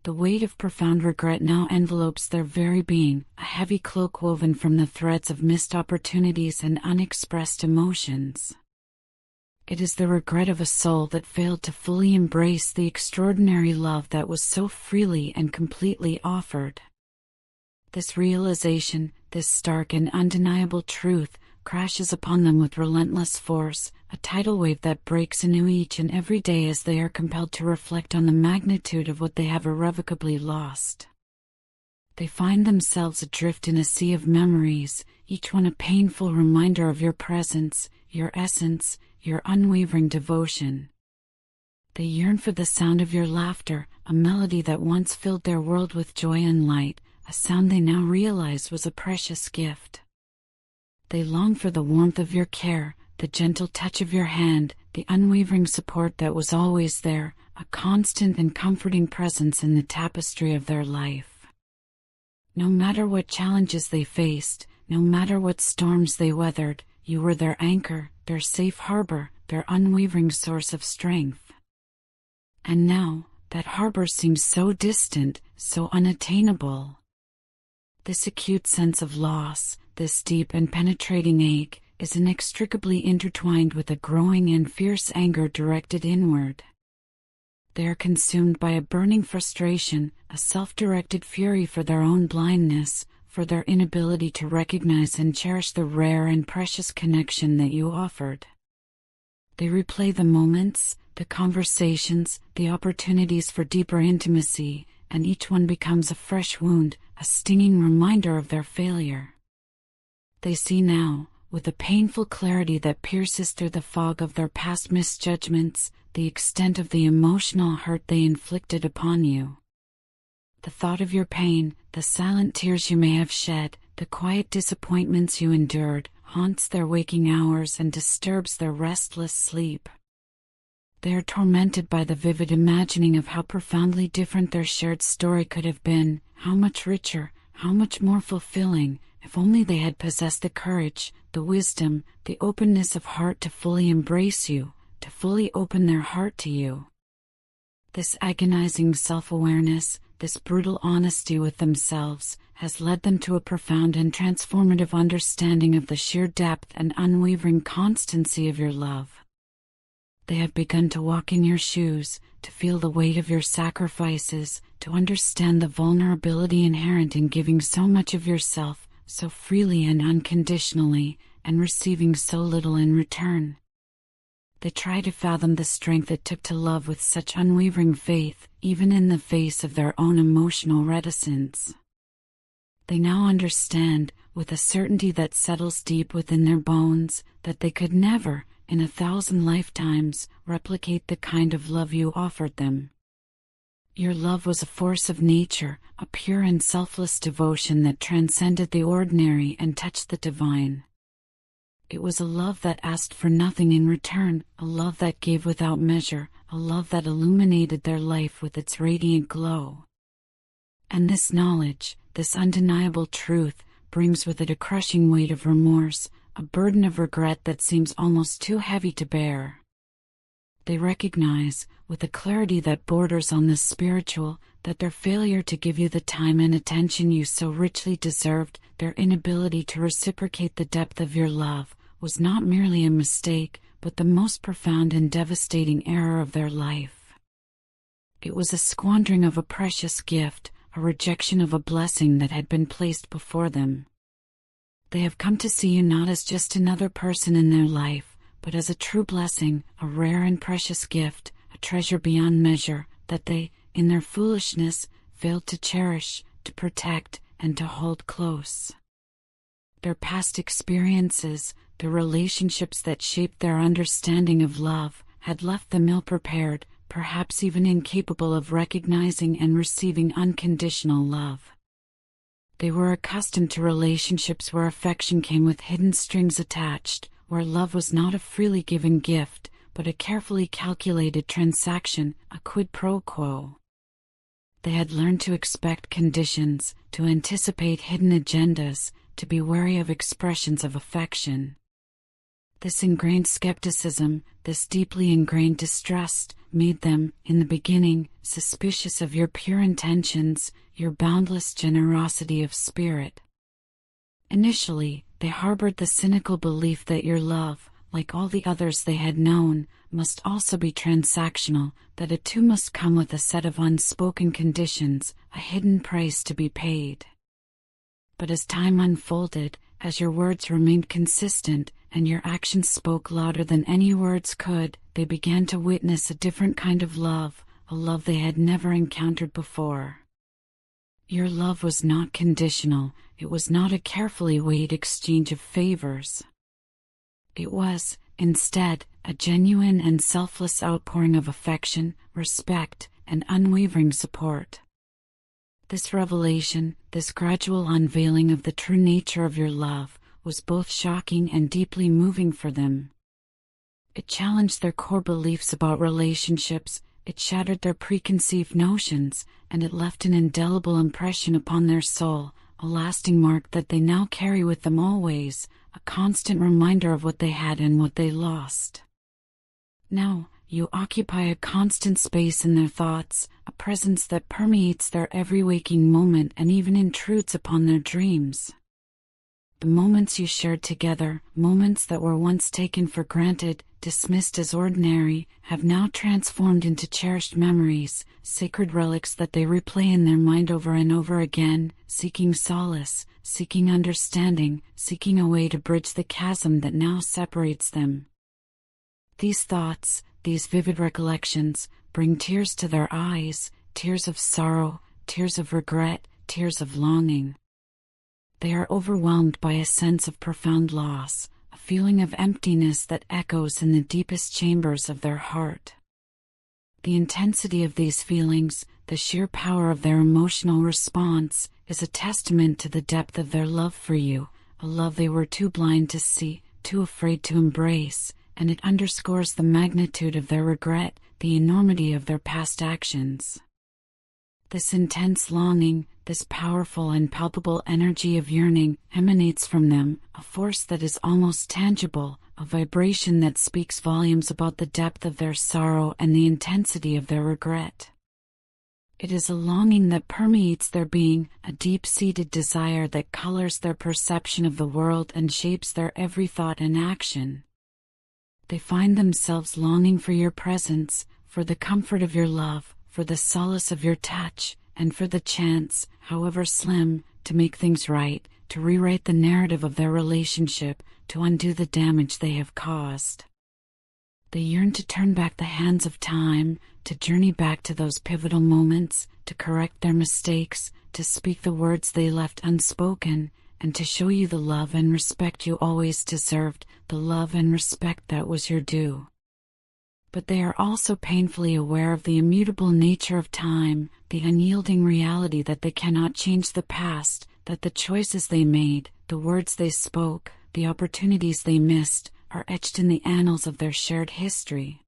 The weight of profound regret now envelopes their very being, a heavy cloak woven from the threads of missed opportunities and unexpressed emotions. It is the regret of a soul that failed to fully embrace the extraordinary love that was so freely and completely offered. This realization, this stark and undeniable truth, crashes upon them with relentless force, a tidal wave that breaks anew each and every day as they are compelled to reflect on the magnitude of what they have irrevocably lost. They find themselves adrift in a sea of memories, each one a painful reminder of your presence, your essence, your unwavering devotion. They yearn for the sound of your laughter, a melody that once filled their world with joy and light, a sound they now realize was a precious gift. They long for the warmth of your care, the gentle touch of your hand, the unwavering support that was always there, a constant and comforting presence in the tapestry of their life. No matter what challenges they faced, no matter what storms they weathered, you were their anchor, their safe harbor, their unwavering source of strength. And now, that harbor seems so distant, so unattainable. This acute sense of loss, this deep and penetrating ache, is inextricably intertwined with a growing and fierce anger directed inward. They are consumed by a burning frustration, a self-directed fury for their own blindness, for their inability to recognize and cherish the rare and precious connection that you offered. They replay the moments, the conversations, the opportunities for deeper intimacy, and each one becomes a fresh wound, a stinging reminder of their failure. They see now, with a painful clarity that pierces through the fog of their past misjudgments, the extent of the emotional hurt they inflicted upon you. The thought of your pain, the silent tears you may have shed, the quiet disappointments you endured, haunts their waking hours and disturbs their restless sleep. They are tormented by the vivid imagining of how profoundly different their shared story could have been, how much richer, how much more fulfilling, if only they had possessed the courage, the wisdom, the openness of heart to fully embrace you, to fully open their heart to you. This agonizing self-awareness, this brutal honesty with themselves, has led them to a profound and transformative understanding of the sheer depth and unwavering constancy of your love. They have begun to walk in your shoes, to feel the weight of your sacrifices, to understand the vulnerability inherent in giving so much of yourself, so freely and unconditionally, and receiving so little in return. They try to fathom the strength it took to love with such unwavering faith, even in the face of their own emotional reticence. They now understand, with a certainty that settles deep within their bones, that they could never, in 1,000 lifetimes, replicate the kind of love you offered them. Your love was a force of nature, a pure and selfless devotion that transcended the ordinary and touched the divine. It was a love that asked for nothing in return, a love that gave without measure, a love that illuminated their life with its radiant glow. And this knowledge, this undeniable truth, brings with it a crushing weight of remorse, a burden of regret that seems almost too heavy to bear. They recognize, with a clarity that borders on the spiritual, that their failure to give you the time and attention you so richly deserved, their inability to reciprocate the depth of your love, was not merely a mistake, but the most profound and devastating error of their life. It was a squandering of a precious gift, a rejection of a blessing that had been placed before them. They have come to see you not as just another person in their life, but as a true blessing, a rare and precious gift, a treasure beyond measure, that they, in their foolishness, failed to cherish, to protect, and to hold close. Their past experiences, the relationships that shaped their understanding of love, had left them ill-prepared, perhaps even incapable of recognizing and receiving unconditional love. They were accustomed to relationships where affection came with hidden strings attached, where love was not a freely given gift, but a carefully calculated transaction, a quid pro quo. They had learned to expect conditions, to anticipate hidden agendas, to be wary of expressions of affection. This ingrained skepticism, this deeply ingrained distrust, made them, in the beginning, suspicious of your pure intentions, your boundless generosity of spirit. Initially, they harbored the cynical belief that your love, like all the others they had known, must also be transactional, that it too must come with a set of unspoken conditions, a hidden price to be paid. But as time unfolded, as your words remained consistent, and your actions spoke louder than any words could, they began to witness a different kind of love, a love they had never encountered before. Your love was not conditional, it was not a carefully weighed exchange of favors. It was, instead, a genuine and selfless outpouring of affection, respect, and unwavering support. This revelation, this gradual unveiling of the true nature of your love, was both shocking and deeply moving for them. It challenged their core beliefs about relationships, it shattered their preconceived notions, and it left an indelible impression upon their soul, a lasting mark that they now carry with them always, a constant reminder of what they had and what they lost. Now, you occupy a constant space in their thoughts, a presence that permeates their every waking moment and even intrudes upon their dreams. The moments you shared together, moments that were once taken for granted, dismissed as ordinary, have now transformed into cherished memories, sacred relics that they replay in their mind over and over again, seeking solace, seeking understanding, seeking a way to bridge the chasm that now separates them. These thoughts, these vivid recollections, bring tears to their eyes, tears of sorrow, tears of regret, tears of longing. They are overwhelmed by a sense of profound loss, a feeling of emptiness that echoes in the deepest chambers of their heart. The intensity of these feelings, the sheer power of their emotional response, is a testament to the depth of their love for you, a love they were too blind to see, too afraid to embrace, and it underscores the magnitude of their regret, the enormity of their past actions. This intense longing, this powerful and palpable energy of yearning, emanates from them, a force that is almost tangible, a vibration that speaks volumes about the depth of their sorrow and the intensity of their regret. It is a longing that permeates their being, a deep-seated desire that colors their perception of the world and shapes their every thought and action. They find themselves longing for your presence, for the comfort of your love, for the solace of your touch, and for the chance, however slim, to make things right, to rewrite the narrative of their relationship, to undo the damage they have caused. They yearn to turn back the hands of time, to journey back to those pivotal moments, to correct their mistakes, to speak the words they left unspoken, and to show you the love and respect you always deserved, the love and respect that was your due. But they are also painfully aware of the immutable nature of time, the unyielding reality that they cannot change the past, that the choices they made, the words they spoke, the opportunities they missed, are etched in the annals of their shared history.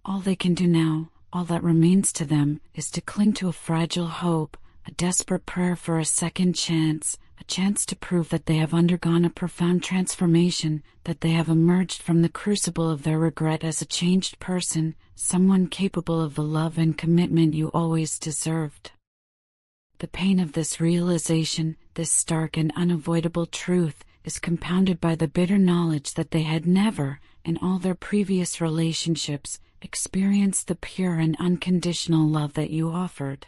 All they can do now, all that remains to them, is to cling to a fragile hope, a desperate prayer for a second chance, a chance to prove that they have undergone a profound transformation, that they have emerged from the crucible of their regret as a changed person, someone capable of the love and commitment you always deserved. The pain of this realization, this stark and unavoidable truth, is compounded by the bitter knowledge that they had never, in all their previous relationships, experienced the pure and unconditional love that you offered.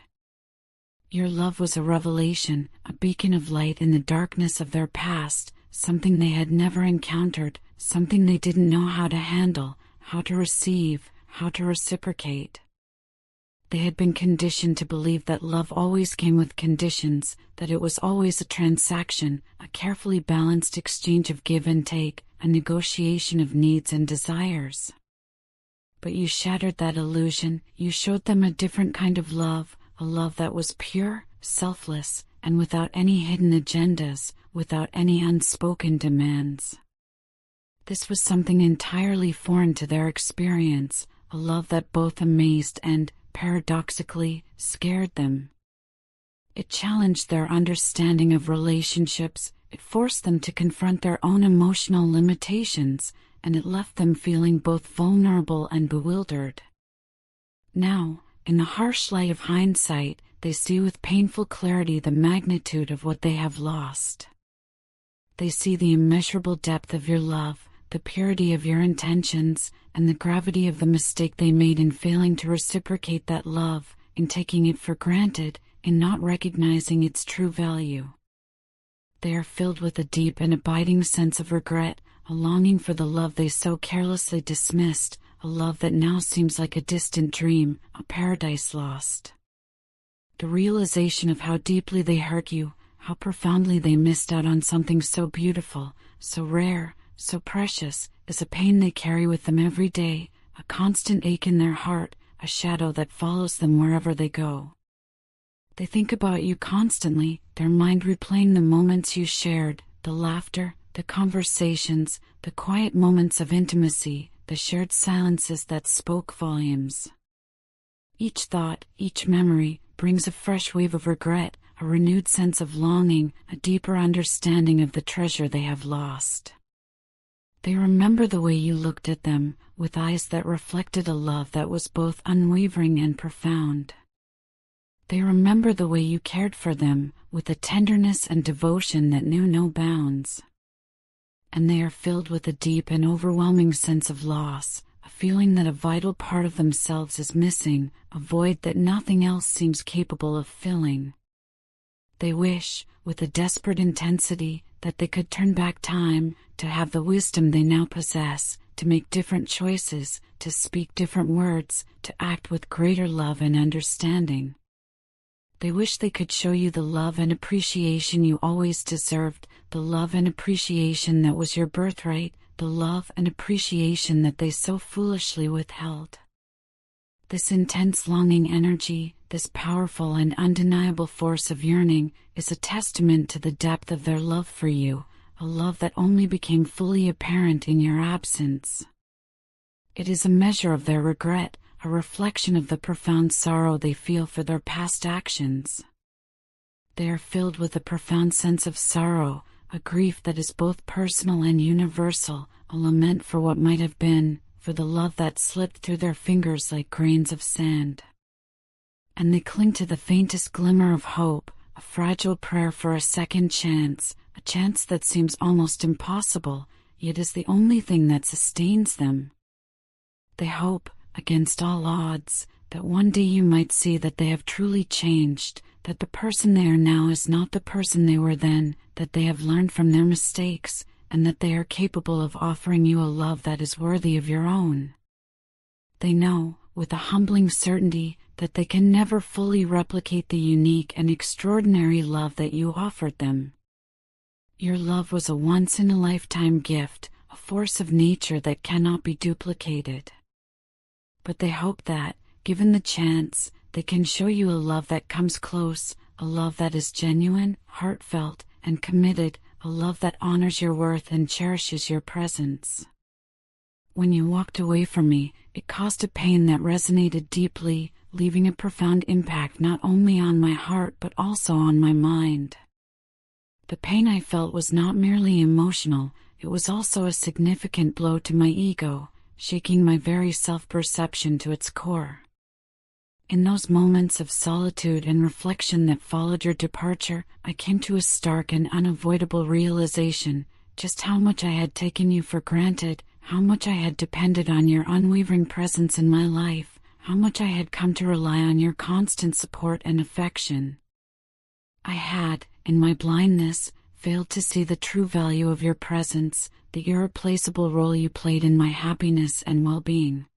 Your love was a revelation, a beacon of light in the darkness of their past, something they had never encountered, something they didn't know how to handle, how to receive, how to reciprocate. They had been conditioned to believe that love always came with conditions, that it was always a transaction, a carefully balanced exchange of give and take, a negotiation of needs and desires. But you shattered that illusion, you showed them a different kind of love, a love that was pure, selfless, and without any hidden agendas, without any unspoken demands. This was something entirely foreign to their experience, a love that both amazed and, paradoxically, scared them. It challenged their understanding of relationships, It forced them to confront their own emotional limitations, and it left them feeling both vulnerable and bewildered. Now, in the harsh light of hindsight, they see with painful clarity the magnitude of what they have lost. They see the immeasurable depth of your love, the purity of your intentions, and the gravity of the mistake they made in failing to reciprocate that love, in taking it for granted, in not recognizing its true value. They are filled with a deep and abiding sense of regret, a longing for the love they so carelessly dismissed, a love that now seems like a distant dream, a paradise lost. The realization of how deeply they hurt you, how profoundly they missed out on something so beautiful, so rare, so precious, is a pain they carry with them every day, a constant ache in their heart, a shadow that follows them wherever they go. They think about you constantly, their mind replaying the moments you shared, the laughter, the conversations, the quiet moments of intimacy, the shared silences that spoke volumes. Each thought, each memory, brings a fresh wave of regret, a renewed sense of longing, a deeper understanding of the treasure they have lost. They remember the way you looked at them, with eyes that reflected a love that was both unwavering and profound. They remember the way you cared for them, with a tenderness and devotion that knew no bounds. And they are filled with a deep and overwhelming sense of loss, a feeling that a vital part of themselves is missing, a void that nothing else seems capable of filling. They wish, with a desperate intensity, that they could turn back time, to have the wisdom they now possess, to make different choices, to speak different words, to act with greater love and understanding. They wish they could show you the love and appreciation you always deserved, the love and appreciation that was your birthright, the love and appreciation that they so foolishly withheld. This intense longing energy, this powerful and undeniable force of yearning, is a testament to the depth of their love for you, a love that only became fully apparent in your absence. It is a measure of their regret, a reflection of the profound sorrow they feel for their past actions. They are filled with a profound sense of sorrow, a grief that is both personal and universal, a lament for what might have been, for the love that slipped through their fingers like grains of sand. And they cling to the faintest glimmer of hope, a fragile prayer for a second chance, a chance that seems almost impossible, yet is the only thing that sustains them. They hope, against all odds, that one day you might see that they have truly changed, that the person they are now is not the person they were then, that they have learned from their mistakes, and that they are capable of offering you a love that is worthy of your own. They know, with a humbling certainty, that they can never fully replicate the unique and extraordinary love that you offered them. Your love was a once-in-a-lifetime gift, a force of nature that cannot be duplicated. But they hope that, given the chance, they can show you a love that comes close, a love that is genuine, heartfelt, and committed, a love that honors your worth and cherishes your presence. When you walked away from me, it caused a pain that resonated deeply, leaving a profound impact not only on my heart but also on my mind. The pain I felt was not merely emotional, it was also a significant blow to my ego, shaking my very self-perception to its core. In those moments of solitude and reflection that followed your departure, I came to a stark and unavoidable realization, just how much I had taken you for granted, how much I had depended on your unwavering presence in my life, how much I had come to rely on your constant support and affection. I had, in my blindness, failed to see the true value of your presence, the irreplaceable role you played in my happiness and well-being.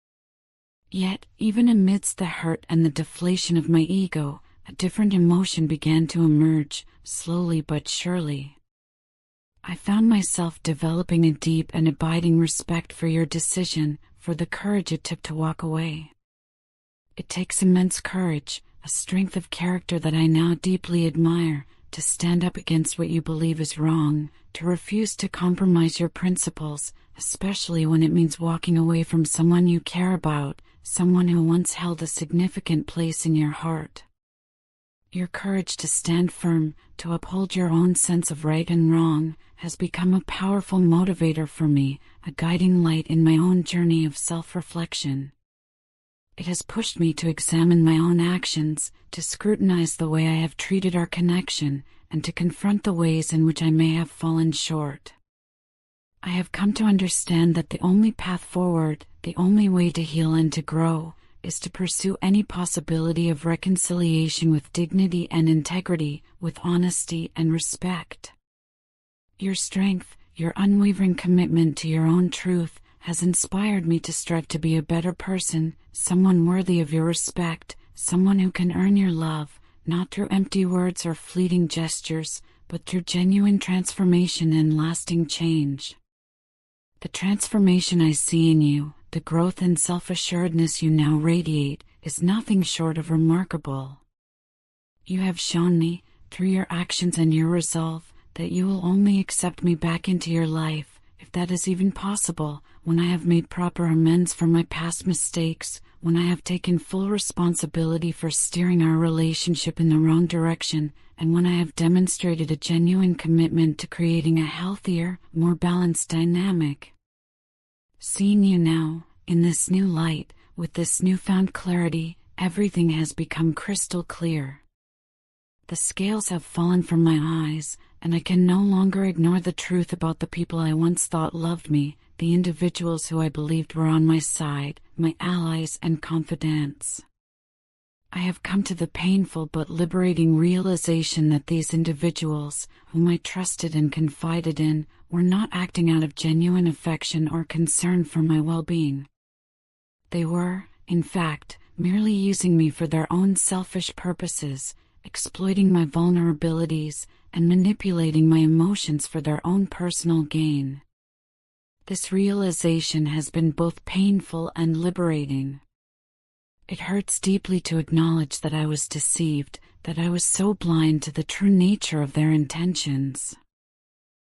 Yet, even amidst the hurt and the deflation of my ego, a different emotion began to emerge, slowly but surely. I found myself developing a deep and abiding respect for your decision, for the courage it took to walk away. It takes immense courage, a strength of character that I now deeply admire, to stand up against what you believe is wrong, to refuse to compromise your principles, especially when it means walking away from someone you care about, someone who once held a significant place in your heart. Your courage to stand firm, to uphold your own sense of right and wrong, has become a powerful motivator for me, a guiding light in my own journey of self-reflection. It has pushed me to examine my own actions, to scrutinize the way I have treated our connection, and to confront the ways in which I may have fallen short. I have come to understand that the only path forward, the only way to heal and to grow, is to pursue any possibility of reconciliation with dignity and integrity, with honesty and respect. Your strength, your unwavering commitment to your own truth, has inspired me to strive to be a better person, someone worthy of your respect, someone who can earn your love, not through empty words or fleeting gestures, but through genuine transformation and lasting change. The transformation I see in you, the growth and self-assuredness you now radiate, is nothing short of remarkable. You have shown me, through your actions and your resolve, that you will only accept me back into your life, if that is even possible, when I have made proper amends for my past mistakes, when I have taken full responsibility for steering our relationship in the wrong direction, and when I have demonstrated a genuine commitment to creating a healthier, more balanced dynamic. Seeing you now, in this new light, with this newfound clarity, everything has become crystal clear. The scales have fallen from my eyes, and I can no longer ignore the truth about the people I once thought loved me, the individuals who I believed were on my side, my allies and confidants. I have come to the painful but liberating realization that these individuals, whom I trusted and confided in, were not acting out of genuine affection or concern for my well-being. They were, in fact, merely using me for their own selfish purposes, exploiting my vulnerabilities, and manipulating my emotions for their own personal gain. This realization has been both painful and liberating. It hurts deeply to acknowledge that I was deceived, that I was so blind to the true nature of their intentions.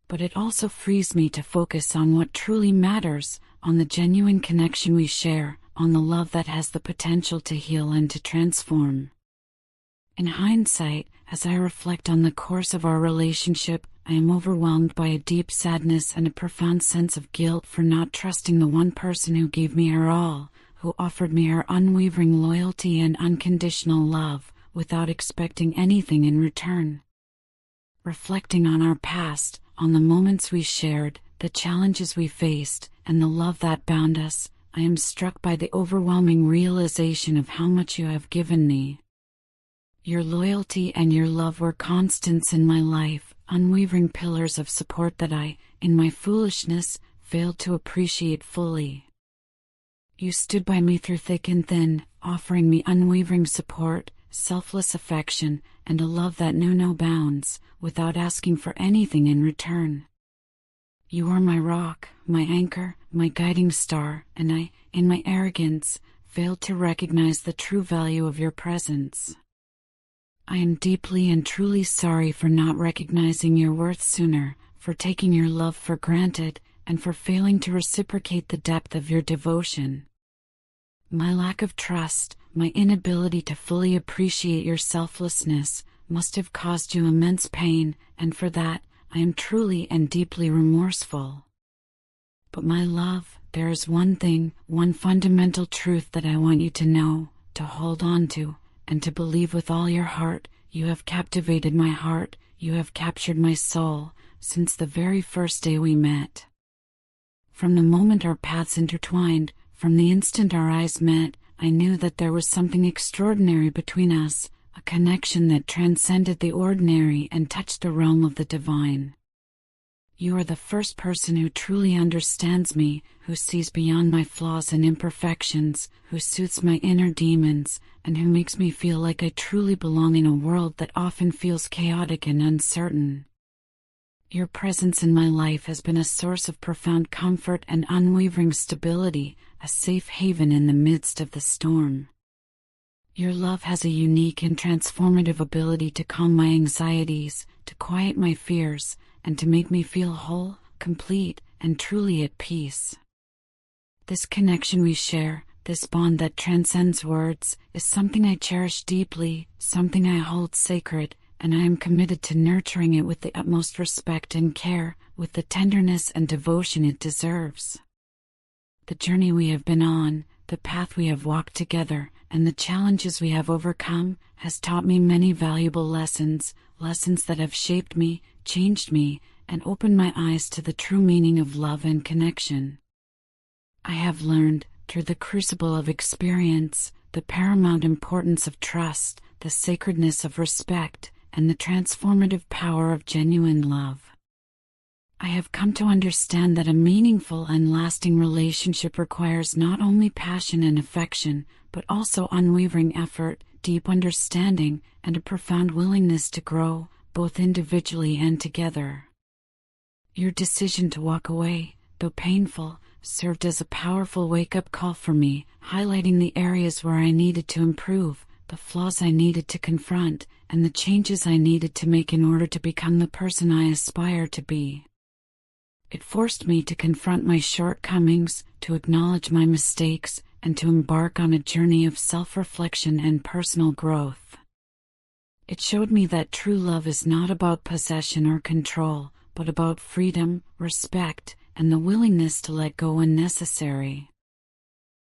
But it also frees me to focus on what truly matters, on the genuine connection we share, on the love that has the potential to heal and to transform. In hindsight, as I reflect on the course of our relationship, I am overwhelmed by a deep sadness and a profound sense of guilt for not trusting the one person who gave me her all, who offered me her unwavering loyalty and unconditional love, without expecting anything in return. Reflecting on our past, on the moments we shared, the challenges we faced, and the love that bound us, I am struck by the overwhelming realization of how much you have given me. Your loyalty and your love were constants in my life, unwavering pillars of support that I, in my foolishness, failed to appreciate fully. You stood by me through thick and thin, offering me unwavering support, selfless affection, and a love that knew no bounds, without asking for anything in return. You were my rock, my anchor, my guiding star, and I, in my arrogance, failed to recognize the true value of your presence. I am deeply and truly sorry for not recognizing your worth sooner, for taking your love for granted, and for failing to reciprocate the depth of your devotion. My lack of trust, my inability to fully appreciate your selflessness, must have caused you immense pain, and for that, I am truly and deeply remorseful. But my love, there is one thing, one fundamental truth that I want you to know, to hold on to, and to believe with all your heart. You have captivated my heart, you have captured my soul, since the very first day we met. From the moment our paths intertwined, from the instant our eyes met, I knew that there was something extraordinary between us, a connection that transcended the ordinary and touched the realm of the divine. You are the first person who truly understands me, who sees beyond my flaws and imperfections, who soothes my inner demons, and who makes me feel like I truly belong in a world that often feels chaotic and uncertain. Your presence in my life has been a source of profound comfort and unwavering stability, a safe haven in the midst of the storm. Your love has a unique and transformative ability to calm my anxieties, to quiet my fears, and to make me feel whole, complete, and truly at peace. This connection we share, this bond that transcends words, is something I cherish deeply, something I hold sacred, and I am committed to nurturing it with the utmost respect and care, with the tenderness and devotion it deserves. The journey we have been on, the path we have walked together, and the challenges we have overcome, has taught me many valuable lessons, lessons that have shaped me, changed me, and opened my eyes to the true meaning of love and connection. I have learned, through the crucible of experience, the paramount importance of trust, the sacredness of respect, and the transformative power of genuine love. I have come to understand that a meaningful and lasting relationship requires not only passion and affection, but also unwavering effort, deep understanding, and a profound willingness to grow, both individually and together. Your decision to walk away, though painful, served as a powerful wake-up call for me, highlighting the areas where I needed to improve, the flaws I needed to confront, and the changes I needed to make in order to become the person I aspire to be. It forced me to confront my shortcomings, to acknowledge my mistakes, and to embark on a journey of self-reflection and personal growth. It showed me that true love is not about possession or control, but about freedom, respect, and the willingness to let go when necessary.